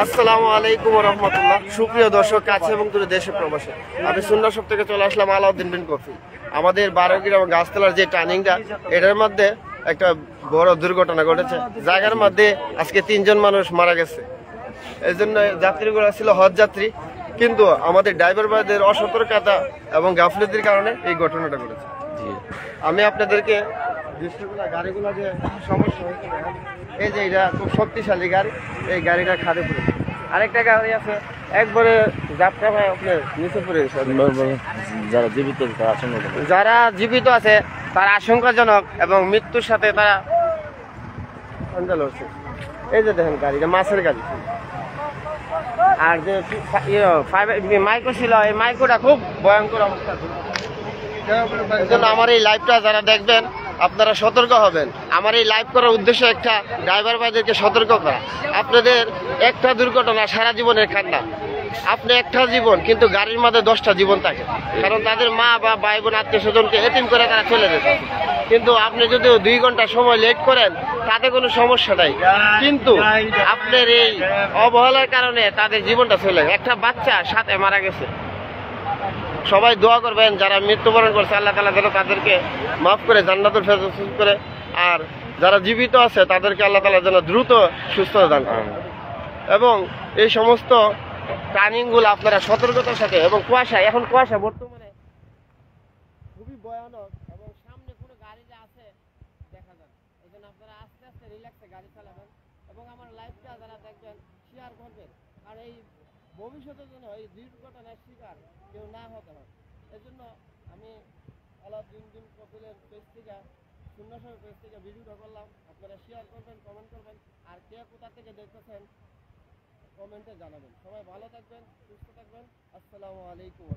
আসসালামু আলাইকুম ওয়া রাহমাতুল্লাহ। সুপ্রিয় দর্শক, কাছে এবং দূরে দেশে প্রবাসে, আমি সুন্দর সব থেকে চলে আসলাম আলাউদ্দিন বিন কফি। আমাদের 12 গ্রাম গাছতলার যে টার্নিংটা, এটার মধ্যে একটা বড় দুর্ঘটনা ঘটেছে। জায়গার মধ্যে আজকে 3 জন মানুষ মারা গেছে। এই জন্য যাত্রীগুলো ছিল হজ যাত্রী, কিন্তু আমাদের ড্রাইভার ভাইদের অসতর্কতা এবং গাফলতির কারণে এই ঘটনাটা ঘটেছে। আমি আপনাদেরকে গাড়িগুলো যে সমস্যা হয়েছে, এই যে এটা খুব শক্তিশালী গাড়ি, এই গাড়িটা খাদে পড়ে। আরেকটা গাড়ি আছে একবারে যাত্রা ভাই আপনার নিচে পড়ে গেছে। যারা জীবিত আছে তারা আশঙ্কাজনক এবং মৃত্যুর সাথে তারা সঞ্জাল হচ্ছে। এই যে দেখেন গাড়িটা মাছের গাড়ি, আর যে মাইকো ছিল, এই মাইকোটা খুব ভয়ঙ্কর অবস্থা। আমার এই লাইভটা যারা দেখবেন আপনারা সতর্ক হবেন। আমার এই লাইভ করার উদ্দেশ্য একটা, ড্রাইভার ভাইদেরকে সতর্ক করা। আপনাদের একটা দুর্ঘটনা সারা জীবনের কান্না। আপনি একটা জীবন, কিন্তু গাড়ির মধ্যে 10টা জীবন থাকে, কারণ তাদের মা বা ভাই বোন আত্মীয় স্বজনকে এতিম করে তারা চলে যেতে। কিন্তু আপনি যদি 2 ঘন্টা সময় লেট করেন তাতে কোনো সমস্যা নাই, কিন্তু আপনার এই অবহেলার কারণে তাদের জীবনটা চলে গেছে। একটা বাচ্চা সাথে মারা গেছে। সবাই দোয়া করবেন যারা মৃত্যুবরণ করছে, আল্লাহ তাআলা যেন তাদেরকে মাফ করে জান্নাতুল ফেরদৌস করে, আর যারা জীবিত আছে তাদেরকে আল্লাহ তাআলা যেন দ্রুত সুস্থতা দান করেন। এবং এই সমস্ত টার্নিংগুলো আপনারা সতর্কতার সাথে, এবং কুয়াশা, এখন কুয়াশা বর্তমানে খুবই ভয়ানক, এবং সামনে কোনো গাড়ি যে আছে দেখা যায়। এই জন্য আপনারা আস্তে আস্তে রিল্যাক্সে গাড়ি চালাবেন, এবং আমার লাইভটা যারা দেখবেন শেয়ার করবেন, আর এই ভবিষ্যতের জন্য এই দুর্ঘটনার শিকার কেউ না হতে হয়। এই জন্য আমি আলাউদ্দিন বিন কফিলের পেজ থেকে, শূন্যসহ পেজ থেকে ভিডিওটা করলাম। আপনারা শেয়ার করবেন, কমেন্ট করবেন, আর কে কোথা থেকে দেখতেছেন কমেন্টে জানাবেন। সবাই ভালো থাকবেন, সুস্থ থাকবেন। আসসালামু আলাইকুম।